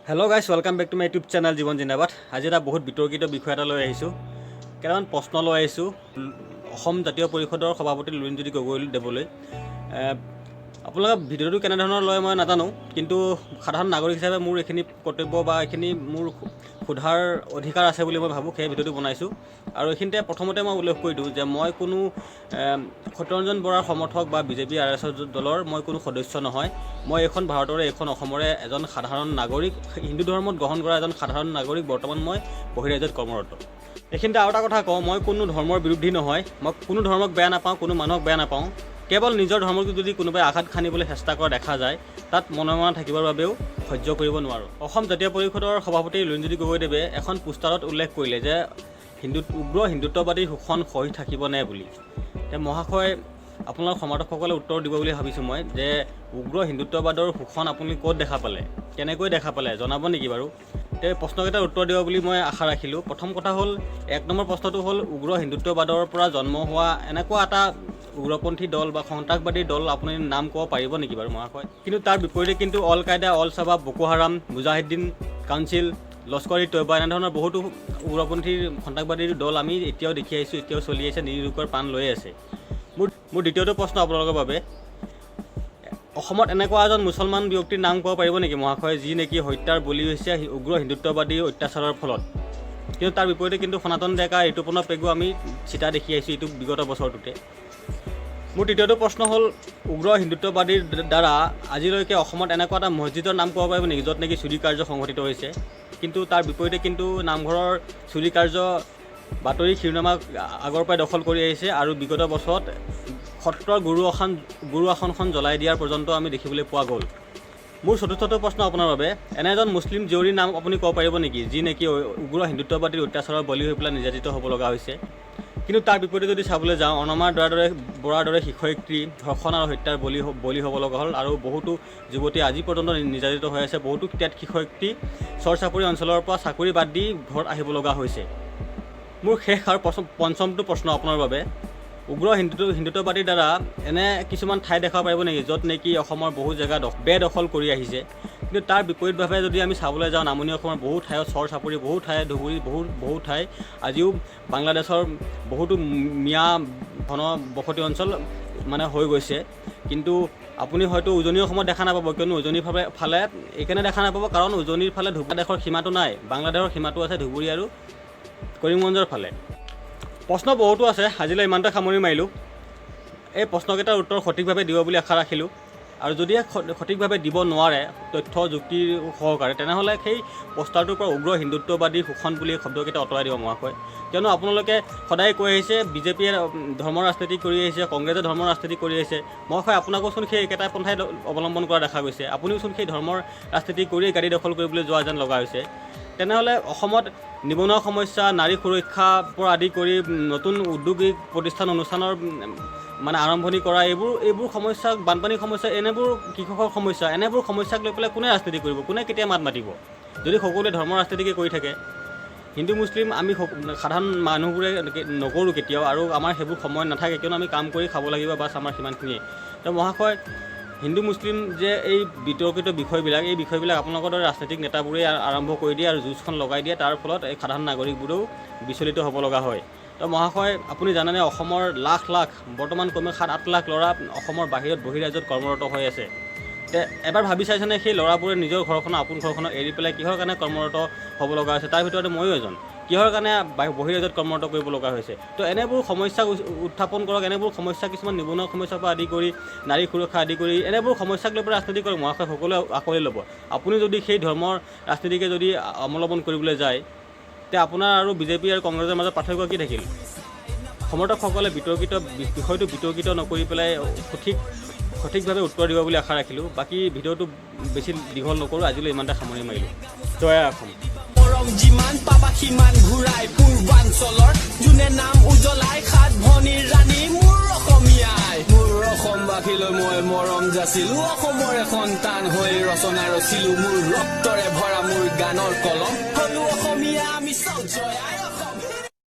Hello' guys welcome back to my YouTube channel Jiwan Zindabad. আজি এটা বহুত বিতৰ্কিত বিষয় এটা লৈ আহিছোঁ। কেইটামান প্ৰশ্ন লৈ আহিছোঁ অসম জাতীয় পৰিষদৰ সভাপতি লুৰিণজ্যোতি গগৈ দেৱলৈ। আপোনালোকে ভিডিঅ'টো কেনেধৰণৰ লয় মই নাজানো, কিন্তু সাধাৰণ নাগৰিক হিচাপে মোৰ এইখিনি কৰ্তব্য বা এইখিনি মোৰ সোধাৰ অধিকাৰ আছে বুলি মই ভাবোঁ, সেই ভিডিঅ'টো বনাইছোঁ। আৰু এইখিনিতে প্ৰথমতে মই উল্লেখ কৰি দিওঁ যে মই কোনো সত্যৰঞ্জন বৰাৰ সমৰ্থক বা বিজেপি RSS দলৰ মই কোনো সদস্য নহয়। মই এইখন ভাৰতৰে এইখন অসমৰে এজন সাধাৰণ নাগৰিক, হিন্দু ধৰ্মত গ্ৰহণ কৰা এজন সাধাৰণ নাগৰিক। বৰ্তমান মই বহিৰাজ্যত কৰ্মৰত। এইখিনিতে আৰু এটা কথা কওঁ, মই কোনো ধৰ্মৰ বিৰোধী নহয়। মই কোনো ধৰ্মক বেয়া নাপাওঁ, কোনো মানুহক বেয়া নাপাওঁ। কেৱল নিজৰ ধৰ্মক যদি কোনোবাই আঘাত সানিবলৈ চেষ্টা কৰা দেখা যায়, তাত মনে মনে থাকিবৰ বাবেও সহ্য কৰিব নোৱাৰোঁ। অসম জাতীয় পৰিষদৰ সভাপতি লুৰিণজ্যোতি গগৈদেৱে এখন পোষ্টাৰত উল্লেখ কৰিলে যে উগ্ৰ হিন্দুত্ববাদীৰ শোষণ সহি থাকিবনে বুলি। মহাশয়, আপোনাৰ সমৰ্থকসকলে উত্তৰ দিব বুলি ভাবিছোঁ মই, যে উগ্ৰ হিন্দুত্ববাদৰ শোষণ আপুনি ক'ত দেখা পালে, কেনেকৈ দেখা পালে জনাব নেকি বাৰু? তেওঁ প্ৰশ্নকেইটাৰ উত্তৰ দিব বুলি মই আশা ৰাখিলোঁ। প্ৰথম কথা হ'ল, 1 নম্বৰ প্ৰশ্নটো হ'ল, উগ্ৰ হিন্দুত্ববাদৰ পৰা জন্ম হোৱা এনেকুৱা এটা উগ্ৰপন্থী দল বা সন্ত্ৰাসবাদী দল আপুনি নাম ক'ব পাৰিব নেকি বাৰু মহাশয়? কিন্তু তাৰ বিপৰীতে কিন্তু অল কায়দা, অল চাবাব, বকো হাৰাম, মুজাহিদিন কাউন্সিল, লস্কৰ-ই তৈবা এনেধৰণৰ বহুতো উগ্ৰপন্থীৰ সন্ত্ৰাসবাদীৰ দল আমি এতিয়াও দেখি আহিছোঁ, এতিয়াও চলি আছে, নিৰোগৰ প্ৰাণ লৈ আছে। মোৰ দ্বিতীয়টো প্ৰশ্ন আপোনালোকৰ বাবে, অসমত এনেকুৱা এজন মুছলমান ব্যক্তিৰ নাম ক'ব পাৰিব নেকি মহাশয়, যি নেকি হত্যাৰ বলি হৈছে উগ্ৰ হিন্দুত্ববাদী অত্যাচাৰৰ ফলত? কিন্তু তাৰ বিপৰীতে কিন্তু সনাতন ডেকা, ঋতুপৰ্ণ পেগু আমি চিতা দেখি আহিছোঁ এইটো বিগত বছৰটোতে। মোৰ তৃতীয়টো প্ৰশ্ন হ'ল, উগ্ৰ হিন্দুত্ববাদীৰ দ্বাৰা আজিলৈকে অসমত এনেকুৱা এটা মছজিদৰ নাম ক'ব পাৰিব নেকি য'ত নেকি চুৰি কাৰ্য সংঘটিত হৈছে? কিন্তু তাৰ বিপৰীতে কিন্তু নামঘৰৰ চুৰি কাৰ্য বাতৰি শিৰোনামা আগৰ পৰাই দখল কৰি আহিছে, আৰু বিগত বছৰত সত্ৰৰ গুৰু আসনখন জ্বলাই দিয়াৰ পৰ্যন্ত আমি দেখিবলৈ পোৱা গ'ল। মোৰ চতুৰ্থটো প্ৰশ্ন আপোনাৰ বাবে, এনে এজন মুছলিম জীয়ৰীৰ নাম আপুনি ক'ব পাৰিব নেকি যি নেকি উগ্ৰ হিন্দুত্ববাদীৰ অত্যাচাৰৰ বলি হৈ পেলাই নিৰ্যাতিত হ'ব লগা হৈছে? কিন্তু তাৰ বিপৰীতে যদি চাবলৈ যাওঁ, অনমাৰ বৰাৰ দৰে শিক্ষয়িত্ৰী ধৰ্ষণ আৰু হত্যাৰ বলি হ'ব লগা হ'ল, আৰু বহুতো যুৱতী আজি পৰ্যন্ত নিৰ্যাতিত হৈ আছে। বহুতো টেট শিক্ষয়িত্ৰী চৰ চাপৰি অঞ্চলৰ পৰা চাকৰি বাদ দি ঘৰত আহিব লগা হৈছে। মোৰ শেষ আৰু পঞ্চমটো প্ৰশ্ন আপোনাৰ বাবে, উগ্ৰ হিন্দুত্ববাদীৰ দ্বাৰা এনে কিছুমান ঠাই দেখাব পাৰিব নেকি য'ত নেকি অসমৰ বহু জেগা বেদখল কৰি আহিছে, কিন্তু তাৰ বিপৰীতভাৱে যদি আমি চাবলৈ যাওঁ, নামনি অসমৰ বহু ঠাইত চৰ চাপৰি, বহু ঠাই ধুবুৰী, বহু ঠাই আজিও বাংলাদেশৰ বহুতো মিয়া ঘনবসতি অঞ্চল মানে হৈ গৈছে। কিন্তু আপুনি হয়তো উজনি অসমত দেখা নাপাব, কিয়নো উজনিৰ ফালে এইকাৰণে দেখা নাপাব কাৰণ উজনিৰ ফালে বাংলাদেশৰ সীমাটো নাই, বাংলাদেশৰ সীমাটো আছে ধুবুৰী আৰু কৰিমগঞ্জৰ ফালে। প্ৰশ্ন বহুতো আছে, আজিলৈ ইমানতে সামৰি মাৰিলোঁ। এই প্ৰশ্নকেইটাৰ উত্তৰ সঠিকভাৱে দিব বুলি আশা ৰাখিলোঁ, আৰু যদিহে সঠিকভাৱে দিব নোৱাৰে তথ্য যুক্তিৰ সহকাৰে, তেনেহ'লে সেই পোষ্টাৰটোৰ পৰা উগ্ৰ হিন্দুত্ববাদী শোষণ বুলি শব্দকেইটা আঁতৰাই দিব মহাশয়। কিয়নো আপোনালোকে সদায় কৈ আহিছে বিজেপিয়ে ধৰ্মৰ ৰাজনীতি কৰি আহিছে, কংগ্ৰেছে ধৰ্মৰ ৰাজনীতি কৰি আহিছে। মহাশয়, আপোনাকোচোন সেই একেটা পন্থাই অৱলম্বন কৰা দেখা গৈছে, আপুনিওচোন সেই ধৰ্মৰ ৰাজনীতি কৰিয়েই গাড়ী দখল কৰিবলৈ যোৱা যেন লগা হৈছে। তেনেহ'লে অসমত নিবনুৱা সমস্যা, নাৰী সুৰক্ষাৰ পৰা আদি কৰি নতুন উদ্যোগিক প্ৰতিষ্ঠান অনুষ্ঠানৰ মানে আৰম্ভণি কৰা, এইবোৰ সমস্যা, বানপানী সমস্যা, এনেবোৰ কৃষকৰ সমস্যা, এনেবোৰ সমস্যাক লৈ পেলাই কোনে ৰাজনীতি কৰিব, কোনে কেতিয়া মাত মাতিব যদি সকলোৱে ধৰ্মৰ ৰাজনীতিকে কৰি থাকে? হিন্দু মুছলিম আমি সাধাৰণ মানুহবোৰে নকৰোঁ কেতিয়াও, আৰু আমাৰ সেইবোৰ সময় নাথাকে, কিয়নো আমি কাম কৰি খাব লাগিব, বাছ আমাৰ সিমানখিনিয়ে। তো মহাশয়, হিন্দু মুছলিম যে এই বিতৰ্কিত বিষয়বিলাক, এই বিষয়বিলাক আপোনালোকৰ দৰে ৰাজনৈতিক নেতাবোৰে আৰম্ভ কৰি দিয়ে আৰু যুঁজখন লগাই দিয়ে, তাৰ ফলত এই সাধাৰণ নাগৰিকবোৰেও বিচলিত হ'ব লগা হয়। তো মহাশয়, আপুনি জানেনে অসমৰ লাখ লাখ, বৰ্তমান কমেও 7-8 লাখ ল'ৰা অসমৰ বাহিৰত বহিৰাজ্যত কৰ্মৰত হৈ আছে। এবাৰ ভাবি চাইছেনে সেই ল'ৰাবোৰে নিজৰ ঘৰখনৰ, আপোন ঘৰখনক এৰি পেলাই কিহৰ কাৰণে কৰ্মৰত হ'ব লগা হৈছে? তাৰ ভিতৰতে ময়ো এজন। কিহৰ কাৰণে বহিৰাজ্যত কৰ্মৰত কৰিব লগা হৈছে? তো এনেবোৰ সমস্যা উত্থাপন কৰক, এনেবোৰ সমস্যা, কিছুমান নিবনুৱা সমস্যাৰ পৰা আদি কৰি নাৰী সুৰক্ষা আদি কৰি এনেবোৰ সমস্যাক লৈ পেলাই ৰাজনীতি কৰক মহাশয়, সকলোৱে আঁকোৱালি ল'ব। আপুনি যদি সেই ধৰ্মৰ ৰাজনীতিকে যদি অৱলম্বন কৰিবলৈ যায়, তে আপোনাৰ আৰু বিজেপি আৰু কংগ্ৰেছৰ মাজত পাৰ্থক্য কি থাকিল? সমৰ্থকসকলে বিষয়টো বিতৰ্কিত নকৰি পেলাই সঠিকভাৱে উত্তৰ দিব বুলি আশা ৰাখিলোঁ। বাকী ভিডিঅ'টো বেছি দীঘল নকৰোঁ, আজিলৈ ইমানতে সামৰি মাৰিলোঁ। জয় অসম। যিমান পাবা সিমান ঘূৰাই পূৰ্বাঞ্চলৰ, যোনে নাম উজ্বলাই 7 ভনীৰ ৰাণী মোৰ অসমীয়াই। মোৰ অসমবাসীলৈ মই মৰম যাচিলো, অসমৰে সন্তান হৈ ৰচনা ৰচিলো, মোৰ ৰক্তৰে ভৰা মোৰ গানৰ কলম, হলো অসমীয়া আমি চব জয়।